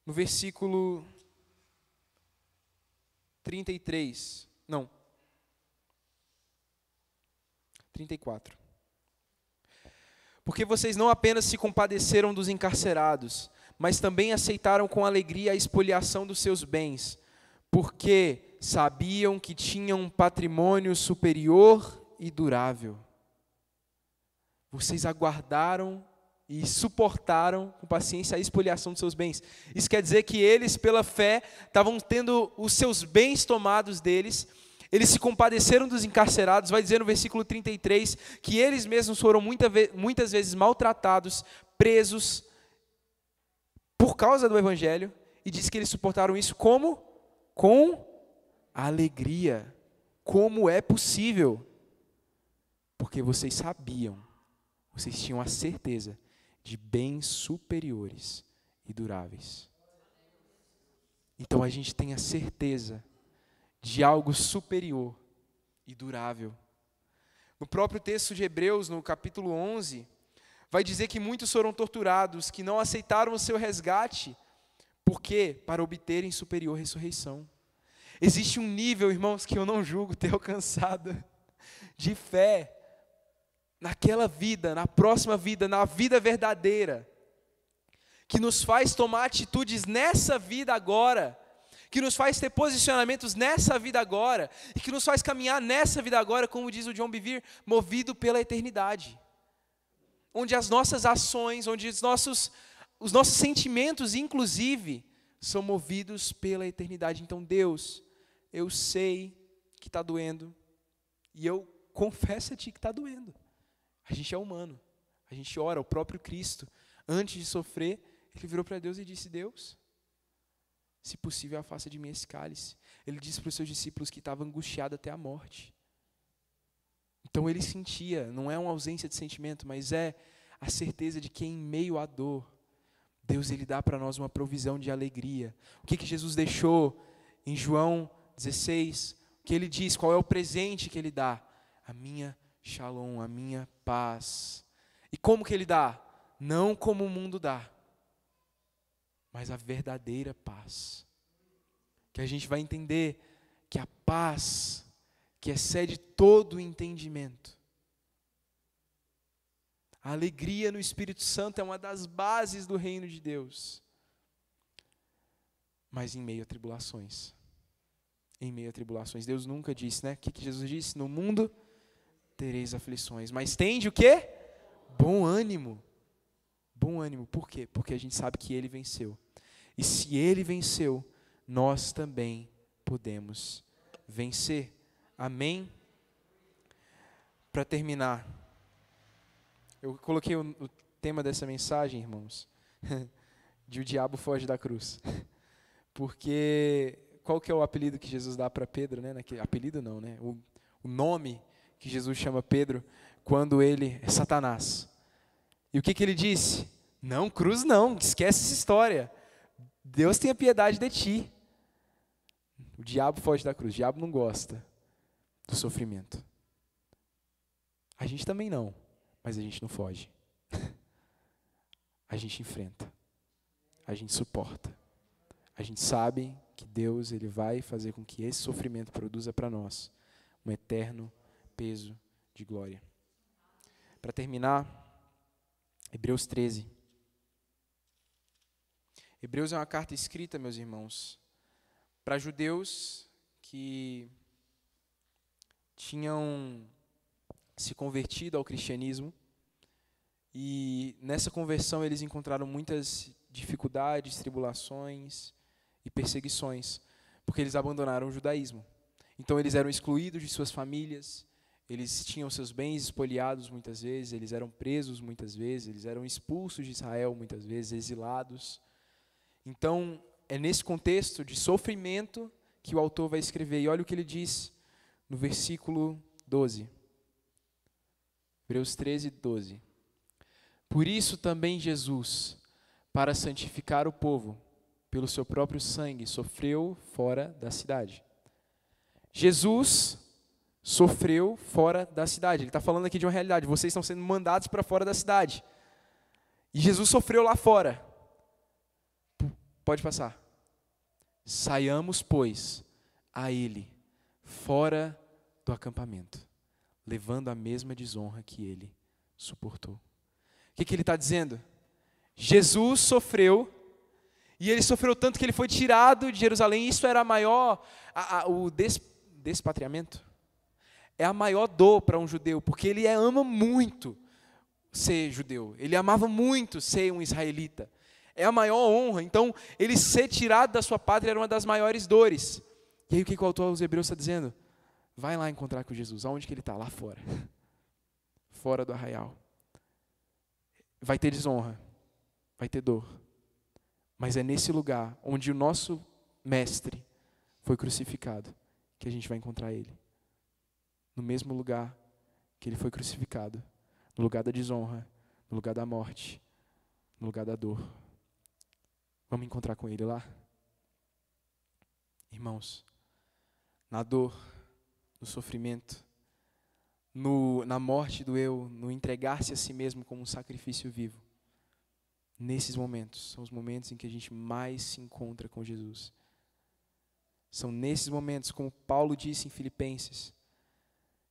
no versículo 34. Porque vocês não apenas se compadeceram dos encarcerados, mas também aceitaram com alegria a expoliação dos seus bens, porque sabiam que tinham um patrimônio superior e durável. Vocês aguardaram e suportaram com paciência a expoliação dos seus bens. Isso quer dizer que eles, pela fé, estavam tendo os seus bens tomados deles. Eles se compadeceram dos encarcerados. Vai dizer no versículo 33 que eles mesmos foram muitas vezes maltratados, presos, por causa do Evangelho. E diz que eles suportaram isso como? Com alegria. Como é possível? Porque vocês sabiam, vocês tinham a certeza de bens superiores e duráveis. Então a gente tem a certeza de algo superior e durável. No próprio texto de Hebreus, no capítulo 11, vai dizer que muitos foram torturados, que não aceitaram o seu resgate, porque para obterem superior ressurreição. Existe um nível, irmãos, que eu não julgo ter alcançado, de fé, naquela vida, na próxima vida, na vida verdadeira, que nos faz tomar atitudes nessa vida agora, que nos faz ter posicionamentos nessa vida agora, e que nos faz caminhar nessa vida agora, como diz o John Bevere, movido pela eternidade. Onde as nossas ações, onde os nossos sentimentos, inclusive, são movidos pela eternidade. Então, Deus, eu sei que está doendo, e eu confesso a Ti que está doendo. A gente é humano, a gente ora, o próprio Cristo, antes de sofrer, Ele virou para Deus e disse: Deus, se possível, afasta de mim esse cálice. Ele disse para os seus discípulos que estava angustiado até a morte. Então ele sentia, não é uma ausência de sentimento, mas é a certeza de que em meio à dor, Deus ele dá para nós uma provisão de alegria. O que Jesus deixou em João 16? O que ele diz? Qual é o presente que ele dá? A minha shalom, a minha paz. E como que ele dá? Não como o mundo dá, mas a verdadeira paz. Que a gente vai entender que a paz que excede todo o entendimento, a alegria no Espírito Santo é uma das bases do reino de Deus. Mas em meio a tribulações. Em meio a tribulações. Deus nunca disse, né? O que Jesus disse? No mundo tereis aflições. Mas tende o quê? Bom ânimo. Bom ânimo. Por quê? Porque a gente sabe que Ele venceu. E se Ele venceu, nós também podemos vencer. Amém? Para terminar, eu coloquei o tema dessa mensagem, irmãos, de o diabo foge da cruz. Porque qual que é o apelido que Jesus dá para Pedro, né? Apelido não, né? O nome que Jesus chama Pedro quando ele é Satanás. E o que ele disse? Não, cruz não, esquece essa história. Deus tenha piedade de ti. O diabo foge da cruz, o diabo não gosta do sofrimento. A gente também não, mas a gente não foge. A gente enfrenta, a gente suporta. A gente sabe que Deus ele vai fazer com que esse sofrimento produza para nós um eterno peso de glória. Para terminar, Hebreus 13. Hebreus é uma carta escrita, meus irmãos, para judeus que tinham se convertido ao cristianismo e nessa conversão eles encontraram muitas dificuldades, tribulações e perseguições, porque eles abandonaram o judaísmo. Então eles eram excluídos de suas famílias, eles tinham seus bens espoliados muitas vezes, eles eram presos muitas vezes, eles eram expulsos de Israel muitas vezes, exilados. Então é nesse contexto de sofrimento que o autor vai escrever. E olha o que ele diz no versículo 12. Hebreus 13, 12. Por isso também Jesus, para santificar o povo, pelo seu próprio sangue, sofreu fora da cidade. Jesus sofreu fora da cidade. Ele está falando aqui de uma realidade. Vocês estão sendo mandados para fora da cidade. E Jesus sofreu lá fora. Pode passar. Saiamos, pois, a Ele, fora do acampamento, levando a mesma desonra que Ele suportou. O que ele está dizendo? Jesus sofreu, e Ele sofreu tanto que Ele foi tirado de Jerusalém. Isso era a maior, o despatriamento. É a maior dor para um judeu, porque ele ama muito ser judeu. Ele amava muito ser um israelita. É a maior honra. Então, ele ser tirado da sua pátria era uma das maiores dores. E aí o que o autor aos Hebreus está dizendo? Vai lá encontrar com Jesus. Aonde que ele está? Lá fora. Fora do arraial. Vai ter desonra. Vai ter dor. Mas é nesse lugar onde o nosso mestre foi crucificado que a gente vai encontrar ele. No mesmo lugar que ele foi crucificado. No lugar da desonra. No lugar da morte. No lugar da dor. Vamos encontrar com ele lá? Irmãos, na dor, no sofrimento, na morte do eu, no entregar-se a si mesmo como um sacrifício vivo, nesses momentos, são os momentos em que a gente mais se encontra com Jesus. São nesses momentos, como Paulo disse em Filipenses,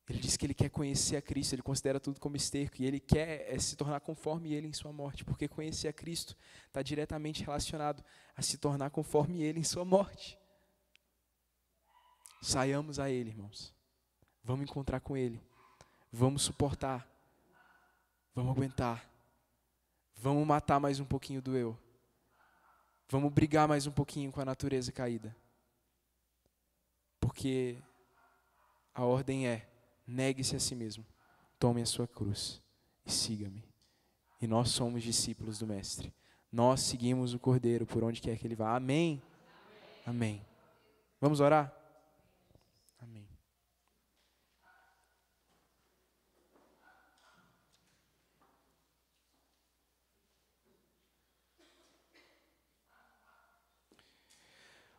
Ele diz que ele quer conhecer a Cristo, ele considera tudo como esterco, e ele quer se tornar conforme ele em sua morte, porque conhecer a Cristo está diretamente relacionado a se tornar conforme ele em sua morte. Saiamos a ele, irmãos. Vamos encontrar com ele. Vamos suportar. Vamos aguentar. Vamos matar mais um pouquinho do eu. Vamos brigar mais um pouquinho com a natureza caída. Porque a ordem é: negue-se a si mesmo, tome a sua cruz e siga-me. E nós somos discípulos do Mestre. Nós seguimos o Cordeiro por onde quer que ele vá. Amém? Amém. Vamos orar? Amém.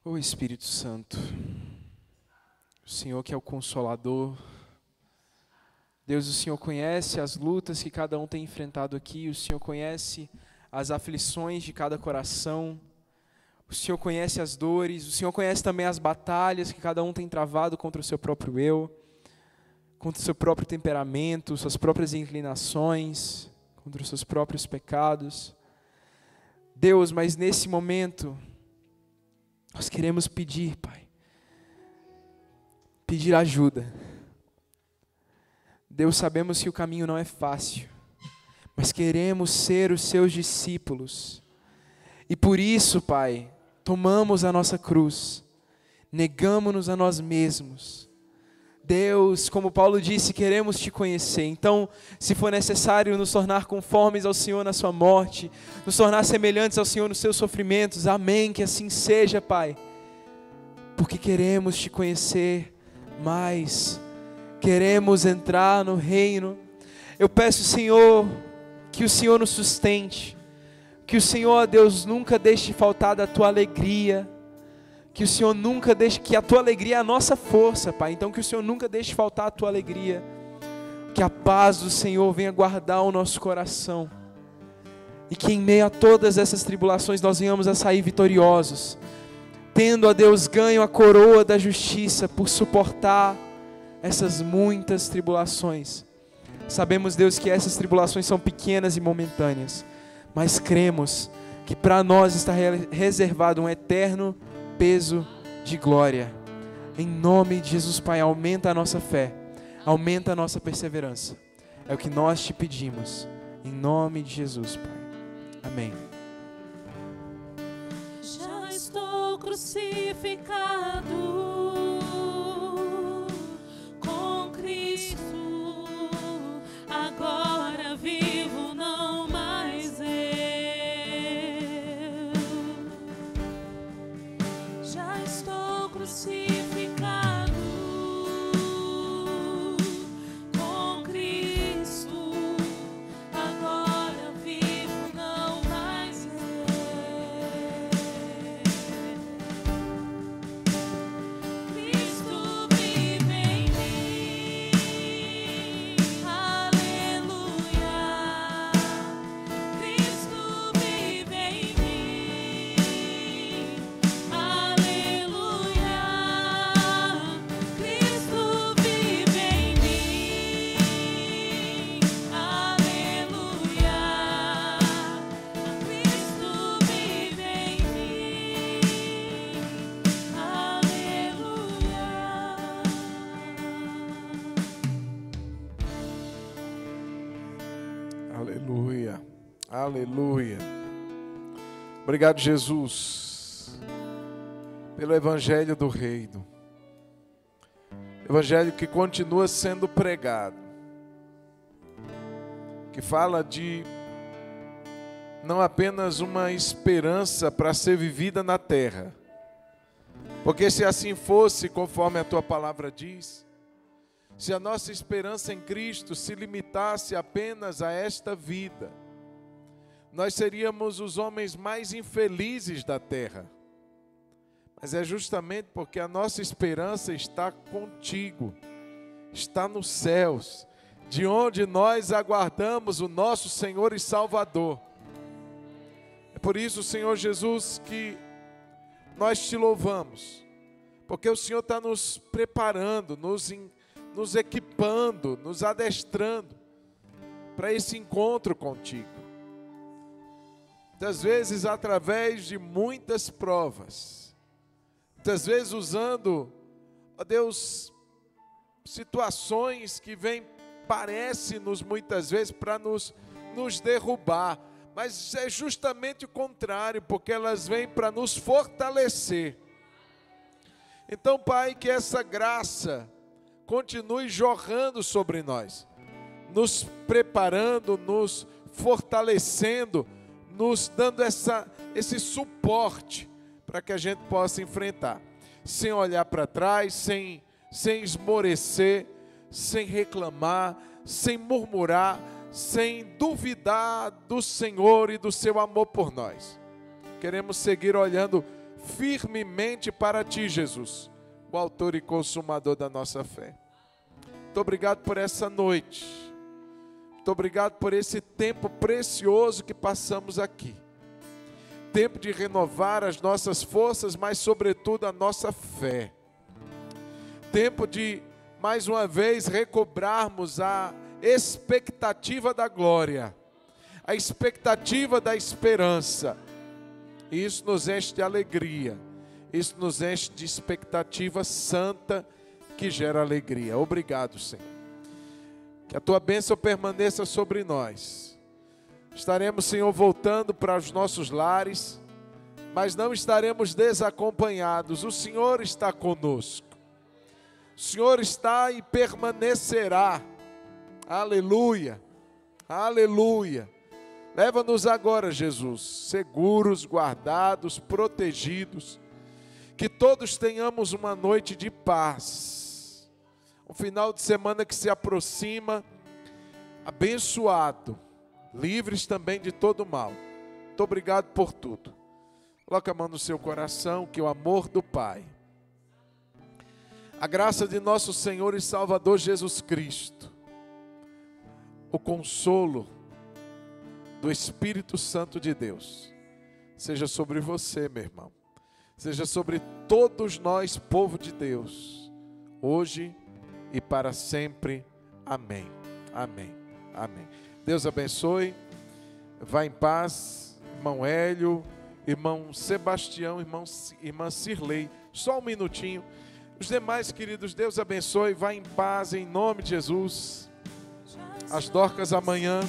Ô Espírito Santo, o Senhor que é o Consolador, Deus, o Senhor conhece as lutas que cada um tem enfrentado aqui, o Senhor conhece as aflições de cada coração, o Senhor conhece as dores, o Senhor conhece também as batalhas que cada um tem travado contra o seu próprio eu, contra o seu próprio temperamento, suas próprias inclinações, contra os seus próprios pecados. Deus, mas nesse momento, nós queremos pedir, Pai, pedir ajuda. Deus, sabemos que o caminho não é fácil, mas queremos ser os seus discípulos. E por isso, Pai, tomamos a nossa cruz, negamos-nos a nós mesmos. Deus, como Paulo disse, queremos te conhecer. Então, se for necessário nos tornar conformes ao Senhor na sua morte, nos tornar semelhantes ao Senhor nos seus sofrimentos, amém, que assim seja, Pai. Porque queremos te conhecer mais, queremos entrar no reino. Eu peço, Senhor, que o Senhor nos sustente, que o Senhor, Deus, nunca deixe faltar da tua alegria, que o Senhor nunca deixe, que a tua alegria é a nossa força, Pai, então que o Senhor nunca deixe faltar a tua alegria, que a paz do Senhor venha guardar o nosso coração, e que em meio a todas essas tribulações nós venhamos a sair vitoriosos, tendo a Deus ganho a coroa da justiça por suportar essas muitas tribulações. Sabemos, Deus, que essas tribulações são pequenas e momentâneas, mas cremos que para nós está reservado um eterno peso de glória. Em nome de Jesus, Pai, aumenta a nossa fé, aumenta a nossa perseverança. É o que nós te pedimos, em nome de Jesus, Pai. Amém. Já estou crucificado com Cristo, agora vivo, não mais eu. Já estou crucificado com Cristo, agora vivo, não mais eu. Cristo vive em mim, aleluia. Cristo vive em mim, aleluia. Cristo vive em mim, aleluia. Cristo vive em mim, aleluia. Aleluia, aleluia. Obrigado, Jesus, pelo Evangelho do Reino. Evangelho que continua sendo pregado, que fala de não apenas uma esperança para ser vivida na terra, porque se assim fosse, conforme a tua palavra diz, se a nossa esperança em Cristo se limitasse apenas a esta vida, nós seríamos os homens mais infelizes da terra. Mas é justamente porque a nossa esperança está contigo, está nos céus, de onde nós aguardamos o nosso Senhor e Salvador. É por isso, Senhor Jesus, que nós te louvamos, porque o Senhor está nos preparando, nos nos equipando, nos adestrando para esse encontro contigo. Muitas vezes através de muitas provas, muitas vezes usando, ó Deus, situações que vêm, parece-nos muitas vezes para nos derrubar, mas é justamente o contrário, porque elas vêm para nos fortalecer. Então, Pai, que essa graça continue jorrando sobre nós, nos preparando, nos fortalecendo, nos dando esse suporte para que a gente possa enfrentar, sem olhar para trás, sem esmorecer, sem reclamar, sem murmurar, sem duvidar do Senhor e do seu amor por nós. Queremos seguir olhando firmemente para Ti, Jesus, o autor e consumador da nossa fé. Muito obrigado por essa noite. Muito obrigado por esse tempo precioso que passamos aqui. Tempo de renovar as nossas forças, mas sobretudo a nossa fé. Tempo de, mais uma vez, recobrarmos a expectativa da glória, a expectativa da esperança. E isso nos enche de alegria, isso nos enche de expectativa santa que gera alegria. Obrigado, Senhor. Que a Tua bênção permaneça sobre nós. Estaremos, Senhor, voltando para os nossos lares, mas não estaremos desacompanhados. O Senhor está conosco. O Senhor está e permanecerá. Aleluia, aleluia. Leva-nos agora, Jesus, seguros, guardados, protegidos. Que todos tenhamos uma noite de paz. Um final de semana que se aproxima, abençoado, livres também de todo mal. Muito obrigado por tudo. Coloca a mão no seu coração, que o amor do Pai, a graça de nosso Senhor e Salvador Jesus Cristo, o consolo do Espírito Santo de Deus, seja sobre você, meu irmão, seja sobre todos nós, povo de Deus, hoje e para sempre. Amém, amém, amém. Deus abençoe, vá em paz, irmão Hélio, irmão Sebastião, irmã Cirlei, só um minutinho. Os demais, queridos, Deus abençoe, vá em paz, em nome de Jesus. As Dorcas amanhã